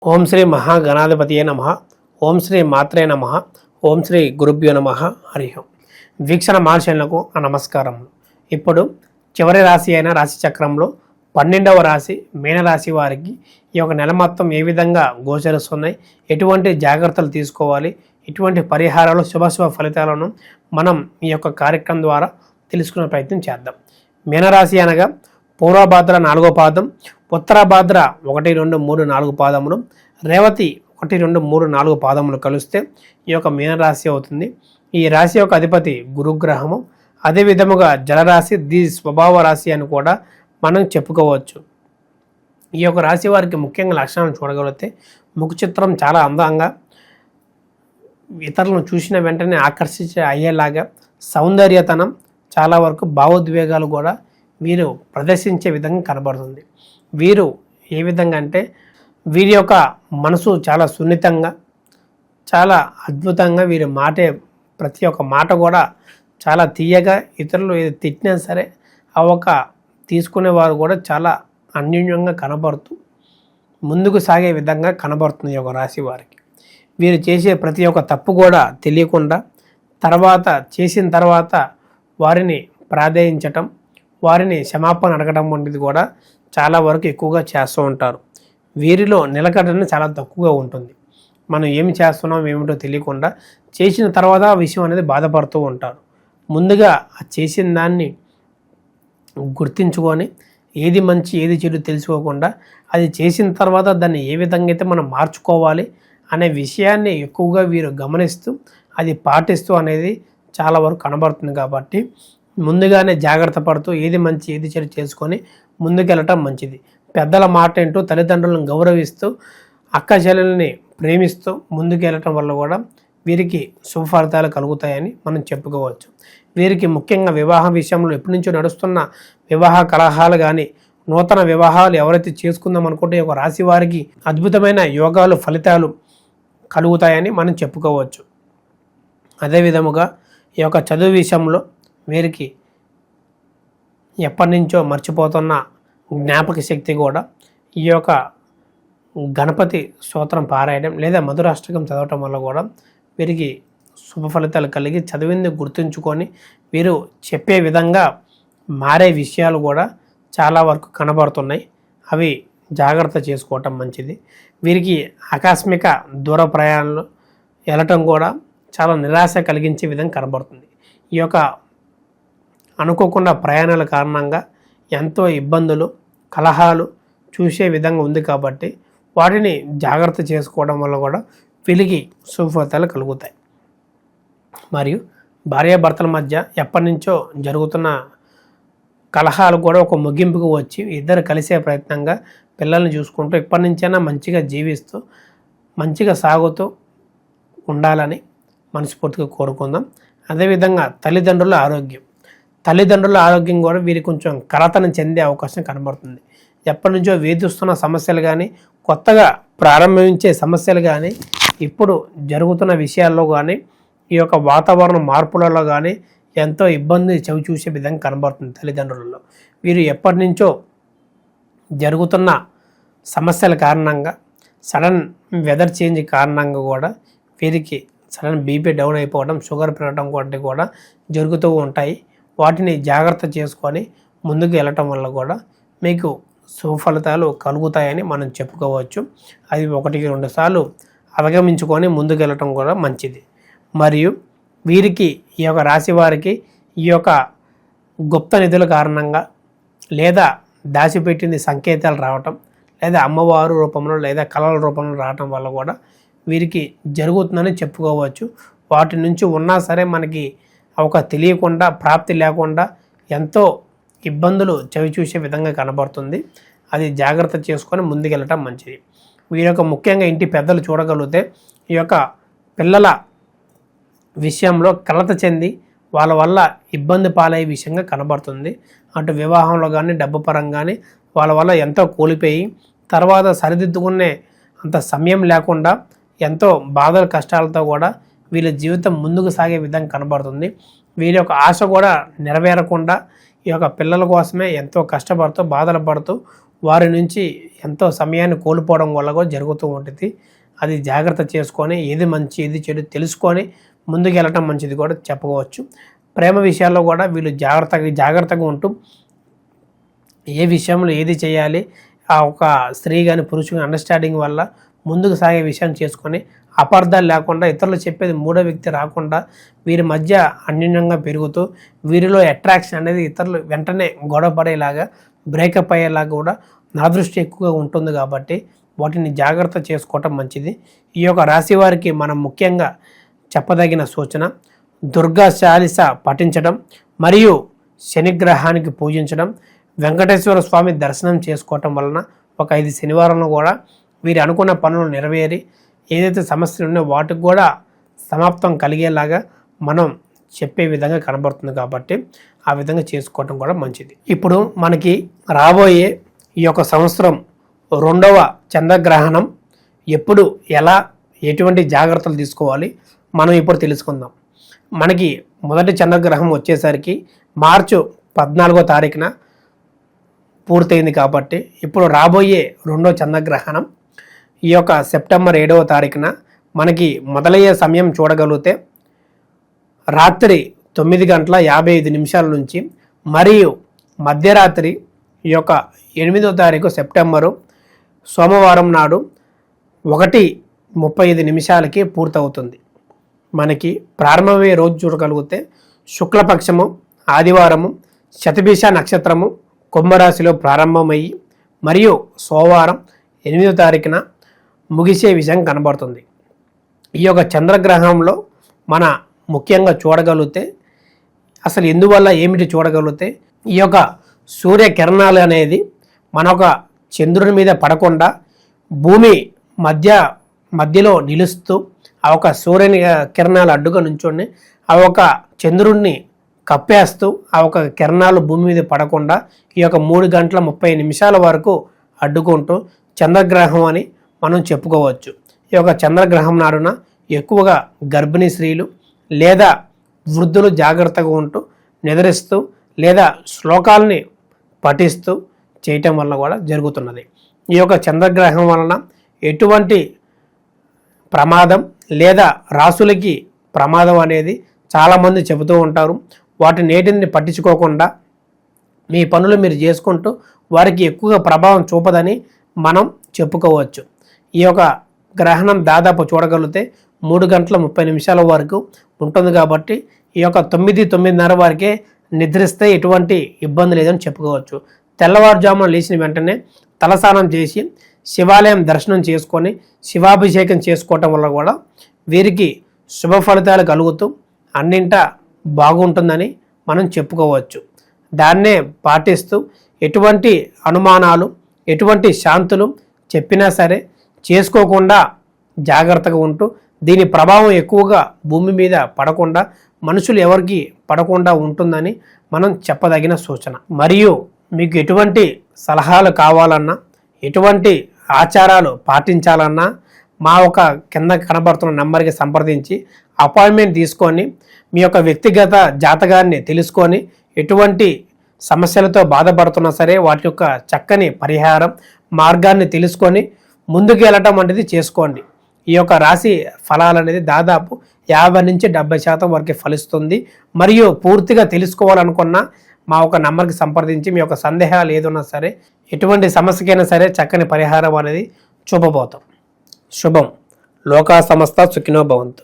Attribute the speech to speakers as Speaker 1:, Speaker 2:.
Speaker 1: ఓం శ్రీ మహాగణాధిపతియే నమః. ఓం శ్రీ మాత్రే నమః. ఓం శ్రీ గురుభ్యో నమః. హరి ఓం. వీక్షణ మహాశయులకు నమస్కారములు. ఇప్పుడు చివరి రాశి అయిన రాశి చక్రంలో 12వ రాశి మీనరాశి వారికి ఈ యొక్క నెల మొత్తం ఏ విధంగా గోచరిస్తున్నాయి, ఎటువంటి జాగ్రత్తలు తీసుకోవాలి, ఎటువంటి పరిహారాలు శుభాశుభ ఫలితాలను మనం ఈ యొక్క కార్యక్రమం ద్వారా తెలుసుకునే ప్రయత్నం చేద్దాం. మీనరాశి అనగా పూర్వభాద్ర 4వ పాదం, ఉత్తరాభాద్ర 1, 2, 3, 4 పాదములు, రేవతి 1, 2, 3, 4 పాదములు కలిస్తే ఈ యొక్క మీనరాశి అవుతుంది. ఈ రాశి యొక్క అధిపతి గురుగ్రహము. అదే విధముగా జలరాశి, ది స్వభావ రాశి అని కూడా మనం చెప్పుకోవచ్చు. ఈ యొక్క రాశి వారికి ముఖ్యంగా లక్షణాలను చూడగలిగితే ముఖ చిత్రం చాలా అందంగా, ఇతరులను చూసిన వెంటనే ఆకర్షించే అయ్యేలాగా సౌందర్యతనం, చాలా వరకు భావోద్వేగాలు కూడా వీరు ప్రదర్శించే విధంగా కనబడుతుంది. వీరు ఏ విధంగా అంటే వీరి యొక్క మనసు చాలా సున్నితంగా, చాలా అద్భుతంగా, వీరి ప్రతి ఒక్క మాట కూడా చాలా తీయగా, ఇతరులు ఏది తిట్టినా సరే ఆ ఒక తీసుకునేవారు కూడా చాలా అన్యోన్యంగా కనబడుతూ ముందుకు సాగే విధంగా కనబడుతుంది ఈ యొక్క రాశి వారికి. వీరు చేసే ప్రతి ఒక్క తప్పు కూడా తెలియకుండా చేసిన తర్వాత వారిని ప్రాధేయించటం, వారిని క్షమాపణ అడగడం వంటిది కూడా చాలా వరకు ఎక్కువగా చేస్తూ ఉంటారు. వీరిలో నిలకడన చాలా తక్కువగా ఉంటుంది. మనం ఏమి చేస్తున్నాం ఏమిటో తెలియకుండా చేసిన తర్వాత ఆ విషయం అనేది బాధపడుతూ ఉంటారు. ముందుగా చేసిన దాన్ని గుర్తించుకొని ఏది మంచి ఏది చెడు తెలుసుకోకుండా అది చేసిన తర్వాత దాన్ని ఏ విధంగా అయితే మనం మార్చుకోవాలి అనే విషయాన్ని ఎక్కువగా వీరు గమనిస్తూ అది పాటిస్తూ అనేది చాలా వరకు కనబడుతుంది. కాబట్టి ముందుగానే జాగ్రత్త పడుతూ ఏది మంచి ఏది చెడు చేసుకొని ముందుకెళ్ళటం మంచిది. పెద్దల మాట ఏంటో తల్లిదండ్రులను గౌరవిస్తూ అక్క చెల్లెల్ని ప్రేమిస్తూ ముందుకెళ్ళటం వల్ల కూడా వీరికి శుభ ఫలితాలు కలుగుతాయని మనం చెప్పుకోవచ్చు. వీరికి ముఖ్యంగా వివాహ విషయంలో ఎప్పటి నుంచో నడుస్తున్న వివాహ కలహాలు కానీ, నూతన వివాహాలు ఎవరైతే చేసుకుందాం అనుకుంటే ఒక రాశి వారికి అద్భుతమైన యోగాలు ఫలితాలు కలుగుతాయని మనం చెప్పుకోవచ్చు. అదేవిధముగా ఈ యొక్క చదువు విషయంలో వీరికి ఎప్పటి నుంచో మర్చిపోతున్న జ్ఞాపక శక్తి కూడా ఈ యొక్క గణపతి స్తోత్రం పారాయణం లేదా మధురాష్టకం చదవటం వల్ల కూడా వీరికి శుభ ఫలితాలు కలిగి చదివింది గుర్తుంచుకొని వీరు చెప్పే విధంగా మారే విషయాలు కూడా చాలా వరకు కనబడుతున్నాయి. అవి జాగ్రత్త చేసుకోవటం మంచిది. వీరికి ఆకస్మిక దూర ప్రయాణాలు వెళ్ళటం కూడా చాలా నిరాశ కలిగించే విధంగా కనబడుతుంది. ఈ యొక్క అనుకోకుండా ప్రయాణాల కారణంగా ఎంతో ఇబ్బందులు, కలహాలు చూసే విధంగా ఉంది. కాబట్టి వాటిని జాగ్రత్త చేసుకోవడం వల్ల కూడా వీరికి శుభ ఫలితాలు కలుగుతాయి. మరియు భార్యాభర్తల మధ్య ఎప్పటి నుంచో జరుగుతున్న కలహాలు కూడా ఒక ముగింపుకు వచ్చి ఇద్దరు కలిసే ప్రయత్నంగా పిల్లల్ని చూసుకుంటూ ఎప్పటి నుంచైనా మంచిగా జీవిస్తూ మంచిగా సాగుతూ ఉండాలని మనస్ఫూర్తిగా కోరుకుందాం. అదేవిధంగా తల్లిదండ్రుల ఆరోగ్యం కూడా వీరికి కొంచెం కలతను చెందే అవకాశం కనబడుతుంది. ఎప్పటి నుంచో వేధిస్తున్న సమస్యలు కానీ, కొత్తగా ప్రారంభించే సమస్యలు కానీ, ఇప్పుడు జరుగుతున్న విషయాల్లో కానీ, ఈ యొక్క వాతావరణ మార్పులలో కానీ ఎంతో ఇబ్బంది చవి చూసే విధంగా కనబడుతుంది తల్లిదండ్రులలో. వీరు ఎప్పటి నుంచో జరుగుతున్న సమస్యల కారణంగా, సడన్ వెదర్ చేంజ్ కారణంగా కూడా వీరికి సడన్ బీపీ డౌన్ అయిపోవడం, షుగర్ పెరగడం వంటివి కూడా జరుగుతూ ఉంటాయి. వాటిని జాగ్రత్త చేసుకొని ముందుకు వెళ్ళటం వల్ల కూడా మీకు శుభ ఫలితాలు కలుగుతాయని మనం చెప్పుకోవచ్చు. అది 1-2 సార్లు అవగమించుకొని ముందుకు వెళ్ళటం కూడా మంచిది. మరియు వీరికి ఈ యొక్క రాశి వారికి ఈ యొక్క గుప్త నిధుల కారణంగా లేదా దాచిపెట్టింది సంకేతాలు రావటం, లేదా అమ్మవారు రూపంలో లేదా కళల రూపంలో రావటం వల్ల కూడా వీరికి జరుగుతుందని చెప్పుకోవచ్చు. వాటి నుంచి ఉన్నా సరే మనకి ఒక తెలియకుండా, ప్రాప్తి లేకుండా ఎంతో ఇబ్బందులు చవి చూసే విధంగా కనబడుతుంది. అది జాగ్రత్త చేసుకొని ముందుకెళ్ళటం మంచిది. వీరి యొక్క ముఖ్యంగా ఇంటి పెద్దలు చూడగలిగితే ఈ యొక్క పిల్లల విషయంలో కలత చెంది వాళ్ళ వల్ల ఇబ్బంది పాలయ్యే విషయంగా కనబడుతుంది. అటు వివాహంలో కానీ, డబ్బు పరంగా కానీ వాళ్ళ వల్ల ఎంతో కోల్పోయి తర్వాత సరిదిద్దుకునే అంత సమయం లేకుండా ఎంతో బాధల కష్టాలతో కూడా వీళ్ళ జీవితం ముందుకు సాగే విధంగా కనబడుతుంది. వీరి యొక్క ఆశ కూడా నెరవేరకుండా ఈ యొక్క పిల్లల కోసమే ఎంతో కష్టపడుతూ, బాధలు పడుతూ వారి నుంచి ఎంతో సమయాన్ని కోల్పోవడం వల్ల కూడా జరుగుతూ ఉంటుంది. అది జాగ్రత్త చేసుకొని ఏది మంచి ఏది చెడు తెలుసుకొని ముందుకు వెళ్ళటం మంచిది కూడా చెప్పుకోవచ్చు. ప్రేమ విషయాల్లో కూడా వీళ్ళు జాగ్రత్తగా ఉంటూ ఏ విషయంలో ఏది చేయాలి, ఆ ఒక స్త్రీ కానీ పురుషుని అండర్స్టాండింగ్ వల్ల ముందుకు సాగే విషయం చేసుకొని అపార్థాలు లేకుండా ఇతరులు చెప్పేది మూడో వ్యక్తి రాకుండా వీరి మధ్య అన్యోన్యంగా పెరుగుతూ వీరిలో అట్రాక్షన్ అనేది ఇతరులు వెంటనే గొడవ పడేలాగా బ్రేకప్ అయ్యేలాగా కూడా నా దృష్టి ఎక్కువగా ఉంటుంది. కాబట్టి వాటిని జాగ్రత్త చేసుకోవటం మంచిది. ఈ యొక్క రాశి వారికి మనం ముఖ్యంగా చెప్పదగిన సూచన దుర్గా చాలీస పఠించడం మరియు శనిగ్రహానికి పూజించడం, వెంకటేశ్వర స్వామి దర్శనం చేసుకోవటం వలన ఒక 5 శనివారంలో కూడా వీరు అనుకున్న పనులు నెరవేరి ఏదైతే సమస్యలు ఉన్నాయో వాటికి కూడా సమాప్తం కలిగేలాగా మనం చెప్పే విధంగా కనబడుతుంది. కాబట్టి ఆ విధంగా చేసుకోవటం కూడా మంచిది. ఇప్పుడు మనకి రాబోయే ఈ యొక్క సంవత్సరం 2వ చంద్రగ్రహణం ఎప్పుడు ఎలా ఎటువంటి జాగ్రత్తలు తీసుకోవాలి మనం ఇప్పుడు తెలుసుకుందాం. మనకి మొదటి చంద్రగ్రహం వచ్చేసరికి మార్చి 14వ తారీఖున పూర్తయింది. కాబట్టి ఇప్పుడు రాబోయే 2వ చంద్రగ్రహణం ఈ యొక్క సెప్టెంబర్ 7వ తారీఖున మనకి మొదలయ్యే సమయం చూడగలిగితే రాత్రి 9:55 నుంచి మరియు మధ్యరాత్రి ఈ యొక్క 8వ తారీఖు సెప్టెంబరు సోమవారం నాడు 1:35 పూర్తవుతుంది. మనకి ప్రారంభమయ్యే రోజు చూడగలిగితే శుక్లపక్షము ఆదివారము శతభిష నక్షత్రము కుంభరాశిలో ప్రారంభమయ్యి మరియు సోమవారం 8వ తారీఖున ముగిసే విషయం కనబడుతుంది. ఈ యొక్క చంద్రగ్రహంలో మన ముఖ్యంగా చూడగలిగితే అసలు ఎందువల్ల ఏమిటి చూడగలిగితే ఈ యొక్క సూర్యకిరణాలు అనేది మన ఒక చంద్రుని మీద పడకుండా భూమి మధ్యలో నిలుస్తూ ఆ ఒక సూర్యుని కిరణాలు అడ్డుగా నుంచొని ఆ ఒక చంద్రుడిని కప్పేస్తూ ఆ ఒక కిరణాలు భూమి మీద పడకుండా ఈ యొక్క 3:30 వరకు అడ్డుకుంటూ చంద్రగ్రహం అని మనం చెప్పుకోవచ్చు. ఈ యొక్క చంద్రగ్రహం నాడున ఎక్కువగా గర్భిణీ స్త్రీలు లేదా వృద్ధులు జాగ్రత్తగా ఉంటూ నిద్రిస్తూ లేదా శ్లోకాలని పఠిస్తూ చేయటం వల్ల కూడా జరుగుతున్నది. ఈ యొక్క చంద్రగ్రహం వలన ఎటువంటి ప్రమాదం లేదా రాసులకి ప్రమాదం అనేది చాలామంది చెబుతూ ఉంటారు. వాటి నేటిని పట్టించుకోకుండా మీ పనులు మీరు చేసుకుంటూ వారికి ఎక్కువగా ప్రభావం చూపదని మనం చెప్పుకోవచ్చు. ఈ యొక్క గ్రహణం దాదాపు చూడగలిగితే 3:30 వరకు ఉంటుంది. కాబట్టి ఈ యొక్క 9:30 వరకే నిద్రిస్తే ఎటువంటి ఇబ్బంది లేదని చెప్పుకోవచ్చు. తెల్లవారుజామున లేచిన వెంటనే తలస్నానం చేసి శివాలయం దర్శనం చేసుకొని శివాభిషేకం చేసుకోవటం వల్ల కూడా వీరికి శుభ ఫలితాలు కలుగుతూ అన్నింటా బాగుంటుందని మనం చెప్పుకోవచ్చు. దాన్నే పాటిస్తూ ఎటువంటి అనుమానాలు ఎటువంటి శాంతులు చెప్పినా సరే చేసుకోకుండా జాగ్రత్తగా ఉంటూ దీని ప్రభావం ఎక్కువగా భూమి మీద పడకుండా మనుషులు ఎవరికి పడకుండా ఉంటుందని మనం చెప్పదగిన సూచన. మరియు మీకు ఎటువంటి సలహాలు కావాలన్నా ఎటువంటి ఆచారాలు పాటించాలన్నా మా ఒక కింద కనబడుతున్న నెంబర్కి సంప్రదించి అపాయింట్మెంట్ తీసుకొని మీ యొక్క వ్యక్తిగత జాతకాన్ని తెలుసుకొని ఎటువంటి సమస్యలతో బాధపడుతున్నా సరే వాటి యొక్క చక్కని పరిహారం మార్గాన్ని తెలుసుకొని ముందుకు వెళ్ళటం అనేది చేసుకోండి. ఈ యొక్క రాశి ఫలాలు అనేది దాదాపు 50 నుంచి 70% వరకు ఫలిస్తుంది. మరియు పూర్తిగా తెలుసుకోవాలనుకున్న మా ఒక నంబర్కి సంప్రదించి మీ యొక్క సందేహాలు ఏదైనా సరే ఎటువంటి సమస్యకైనా సరే చక్కని పరిహారం అనేది చూపబోతాం. శుభం. లోకా సమస్త సుఖినో భవంతు.